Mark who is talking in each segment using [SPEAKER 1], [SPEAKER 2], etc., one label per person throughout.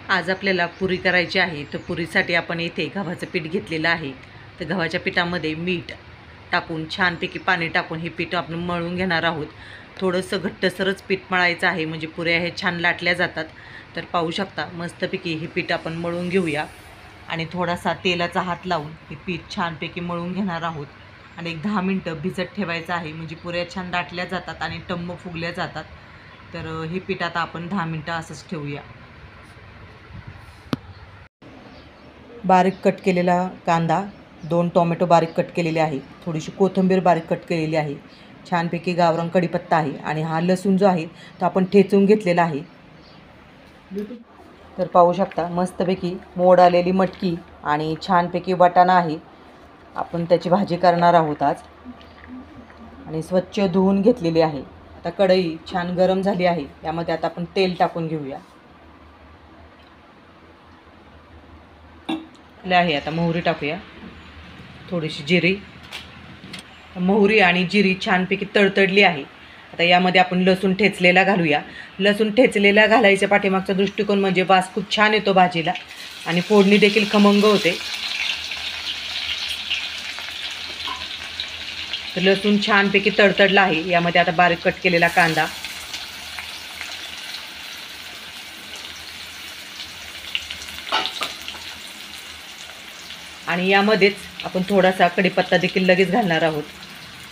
[SPEAKER 1] आज आपल्याला पुरी करायची आहे, तर पुरीसाठी आपण इथे गव्हाचं पीठ घेतलेलं आहे. तर गव्हाच्या पिठामध्ये मीठ टाकून छानपैकी पाणी टाकून हे पीठ आपण मळून घेणार आहोत. थोडंसं घट्टसरच पीठ मळायचं आहे, म्हणजे पुऱ्या हे छान लाटल्या जातात. तर पाहू शकता मस्तपैकी हे पीठ आपण मळून घेऊया आणि थोडासा तेलाचा हात लावून हे पीठ छानपैकी मळून घेणार आहोत. आणि एक 10 मिनटं भिजत ठेवायचं आहे, म्हणजे पुऱ्या छान लाटल्या जातात आणि टम्म फुगल्या जातात. तर हे पीठ आता आपण 10 मिनटं असंच ठेवूया. बारीक कट केलेला कांदा, 2 टोमॅटो बारीक कट केलेले आहे, थोडीशी कोथिंबीर बारीक कट केलेली आहे, छानपैकी गावरान कढीपत्ता आहे आणि हा लसूण जो आहे तो आपण ठेचून घेतलेला आहे. तर पाहू शकता मस्तपैकी मोड आलेली मटकी आणि छानपैकी वाटाणा आहे. आपण त्याची भाजी करणार आहोत आज आणि स्वच्छ धुवून घेतलेली आहे. आता कढई छान गरम झाली आहे, यामध्ये आता आपण तेल टाकून घेऊया. आहे आता मोहरी टाकूया, थोडीशी जिरी. मोहरी आणि जिरी छानपैकी तडतडली आहे. आता यामध्ये आपण लसूण ठेचलेला घालूया. लसूण ठेचलेला घालायच्या पाठीमागचा दृष्टिकोन म्हणजे वास खूप छान येतो भाजीला आणि फोडणी देखील खमंग होते. तर लसूण छानपैकी तडतडला आहे, यामध्ये आता बारीक कट केलेला कांदा आणि यामध्येच आपण थोडासा कढीपत्ता देखील लगेच घालणार आहोत,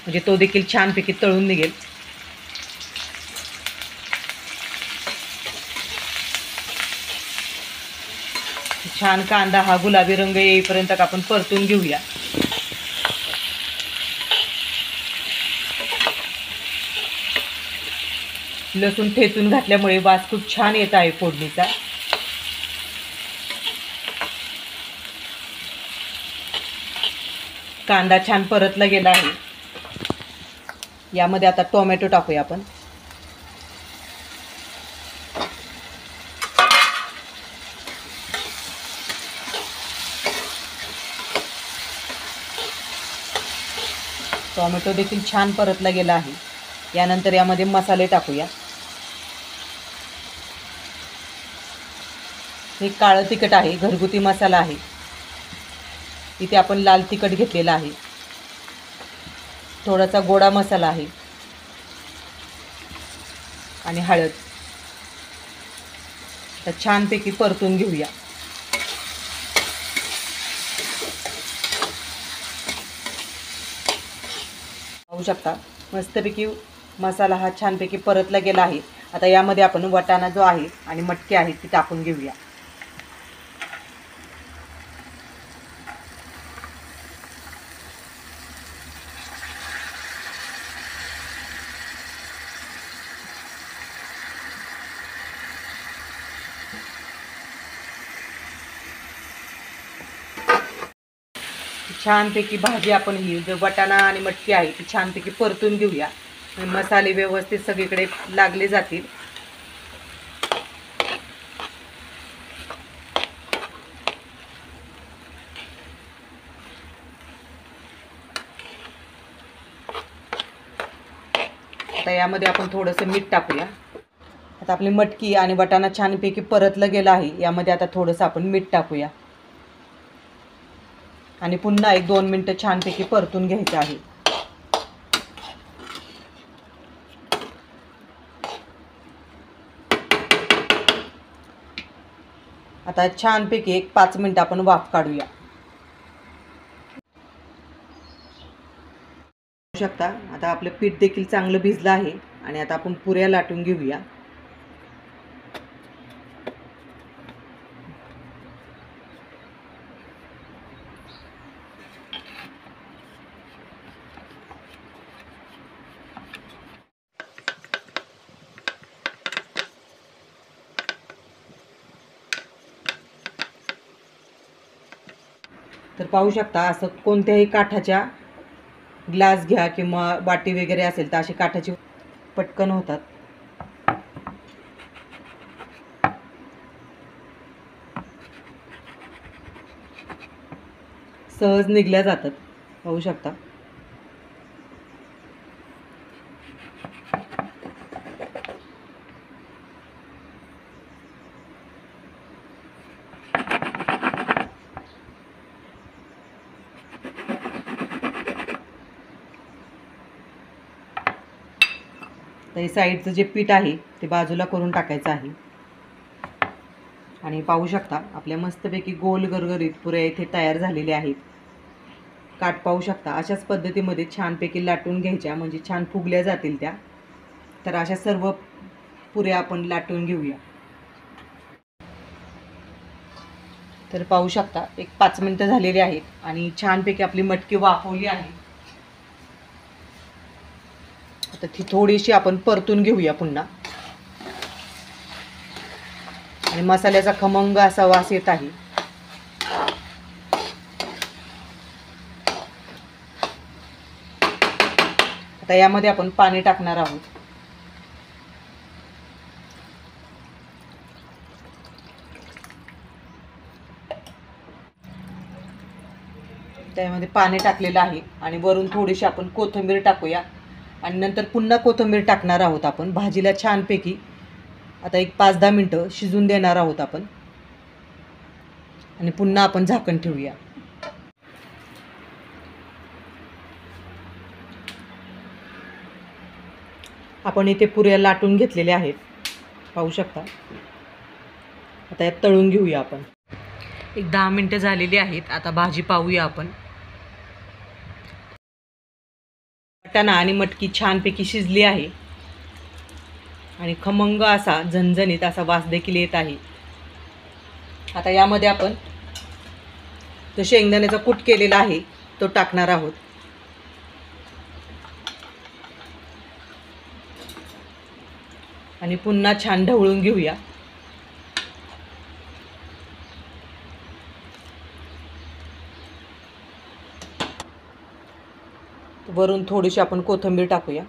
[SPEAKER 1] म्हणजे तो देखील छानपैकी तळून निघेल. छान कांदा हा गुलाबी रंग येईपर्यंत आपण परतून घेऊया. लसूण ठेचून घातल्यामुळे वास खूप छान येत आहे फोडणीचा. कांदा छान परतला गेला आहे. यामध्ये आता टोमॅटो टाकूया आपण. टोमॅटो देखील छान परतला गेला आहे. यानंतर यामध्ये मसाले टाकूया. हे काळं तिखट आहे, घरगुती मसाला आहे. इथे आपण लाल तिखट घेतलेला आहे, थोडासा गोडा मसाला आहे आणि हळद. तर छानपैकी परतून घेऊया. पाहू शकता मस्तपैकी मसाला हा छानपैकी परतला गेला आहे. आता यामध्ये आपण वाटाणा जो आहे आणि मटकी आहे ती टाकून घेऊया. छानपैकी भाजी आपण ही जो वाटाणा आणि मटकी आहे ती छानपैकी परतून घेऊया. मसाले व्यवस्थित सगळीकडे लागले जातील. आता यामध्ये आपण थोडंसं मीठ टाकूया. आता आपली मटकी आणि वाटाणा छानपैकी परतलं गेलं आहे. यामध्ये आता थोडंसं आपण मीठ टाकूया आणि पुन्हा 1-2 मिनटं छानपैकी परतून घ्यायचं आहे. आता छानपैकी 1-5 मिनटं आपण वाफ काढूया. पाहू शकता आता आपलं पीठ देखील चांगलं भिजलं आहे आणि आता आपण पुऱ्या लाटून घेऊया. तर पाहू शकता असं कोणत्याही काठाच्या ग्लास घ्या किंवा वाटी वगैरे असेल तर अशी काठाची पटकन होतात. सहज निघल्या जातात. पाहू शकता. तर हे साईडचं जे पीठ आहे ते बाजूला करून टाकायचं आहे. आणि पाहू शकता आपल्या मस्तपैकी गोल गरगरीत पुऱ्या इथे तयार झालेल्या आहेत. काठ पाहू शकता. अशाच पद्धतीमध्ये छानपैकी लाटून घ्यायच्या, म्हणजे छान फुगल्या जातील त्या. तर अशा सर्व पुऱ्या आपण लाटून घेऊया. तर पाहू शकता 5 मिनिटं झालेली आहेत आणि छानपैकी आपली मटकी वाफवली आहे. आता ती थोडीशी आपण परतून घेऊया पुन्हा. आणि मसाल्याचा खमंग असा वास येत आहे. आता यामध्ये आपण पाणी टाकणार आहोत. त्यामध्ये पाणी टाकलेलं आहे आणि वरून थोडीशी आपण कोथिंबीर टाकूया आणि नंतर पुन्हा कोथिंबीर टाकणार आहोत आपण. भाजीला छानपैकी आता 5-10 मिनिटं शिजून देणार आहोत आपण आणि पुन्हा आपण झाकण ठेवूया. आपण इथे पुऱ्या लाटून घेतलेल्या आहेत, पाहू शकता. आता यात तळून घेऊया आपण. 10 मिनिटं झालेली आहेत. आता भाजी पाहूया आपण. वाटाणा आणि मटकी छानपैकी शिजली आहे आणि खमंग असा झणझणीत असा वास देखील येत आहे. आता यामध्ये आपण जो शेंगदाण्याचा कूट केलेला आहे तो टाकणार आहोत. आणि पुन्हा छान ढवळून घेऊया. वरून थोडीशी आपण कोथिंबीर टाकूया.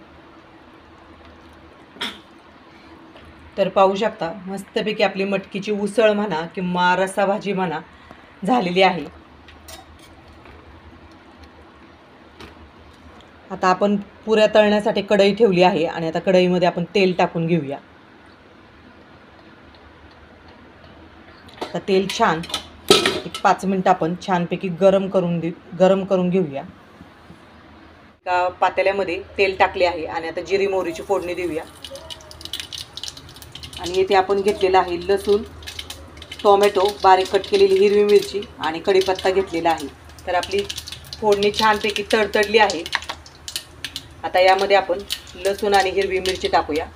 [SPEAKER 1] तर पाहू शकता मस्तपैकी आपली मटकीची उसळ म्हणा किंवा रस्सा भाजी म्हणा झालेली आहे. आता आपण पुऱ्या तळण्यासाठी कढई ठेवली आहे आणि आता कढईमध्ये आपण तेल टाकून घेऊया. आता तेल छान 5 मिनिटं आपण छानपैकी गरम करून घेऊया. एका पातेल्यामध्ये तेल टाकले आहे आणि आता जिरी मोहरीची फोडणी देऊया. आणि येथे आपण घेतलेला आहे लसूण, टोमॅटो, बारीक कट केलेली हिरवी मिरची आणि कढीपत्ता घेतलेला आहे. तर आपली फोडणी छानपैकी तडतडली आहे. आता यामध्ये आपण लसूण आणि हिरवी मिरची टाकूया,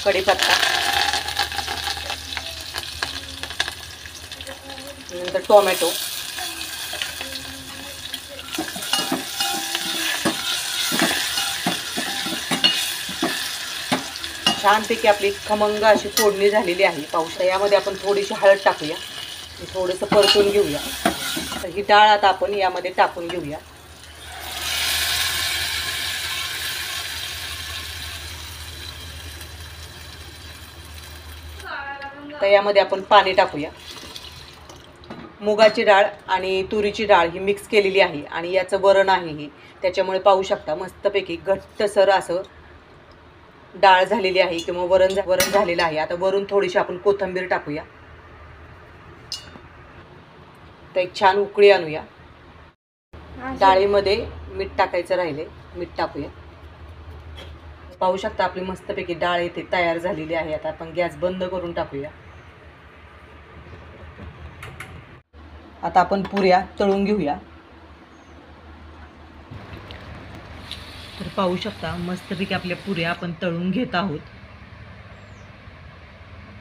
[SPEAKER 1] कढीपत्ता, नंतर टोमॅटो, छानपैकी आपली खमंग अशी फोडणी झालेली आहे. पाहू शकता. यामध्ये आपण थोडीशी हळद टाकूया, थोडंसं परतून घेऊया. तर ही डाळ आता आपण यामध्ये टाकून घेऊया. तर यामध्ये आपण पाणी टाकूया. मुगाची डाळ आणि तुरीची डाळ ही मिक्स केलेली आहे आणि याचं वरण आहे ही. त्याच्यामुळे पाहू शकता मस्तपैकी घट्टसर असं डाळ झालेली आहे किंवा वरण झालेलं आहे. आता वरून थोडीशी आपण कोथिंबीर टाकूया. तर एक छान उकळी आणूया. डाळीमध्ये मीठ टाकायचं राहिले, मीठ टाकूया. पाहू शकता आपली मस्तपैकी डाळ इथे तयार झालेली आहे. आता आपण गॅस बंद करून टाकूया. आता आपण पुऱ्या तळून घेऊया. तर पाहू शकता मस्तपैकी आपल्या पुऱ्या आपण तळून घेत आहोत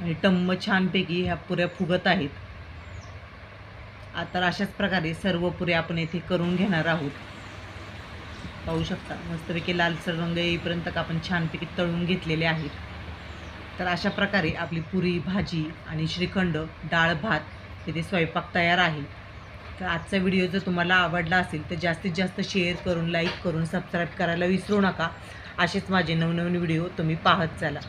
[SPEAKER 1] आणि टम्म छानपैकी ह्या पुऱ्या फुगत आहेत. आता अशाच प्रकारे सर्व पुऱ्या आपण येथे करून घेणार आहोत. पाहू शकता मस्तपैकी लालसर रंग येईपर्यंत आपण छानपैकी तळून घेतलेले आहेत. तर अशा प्रकारे आपली पुरी, भाजी आणि श्रीखंड, डाळ भात इथे स्वयंपाक तयार आहे. तर आजचा व्हिडिओ जर तुम्हाला आवडला असेल तर जास्तीत जास्त शेअर करून, लाईक करून, सबस्क्राईब करायला विसरू नका. असेच माझे नवनवीन व्हिडिओ तुम्ही पाहत चला.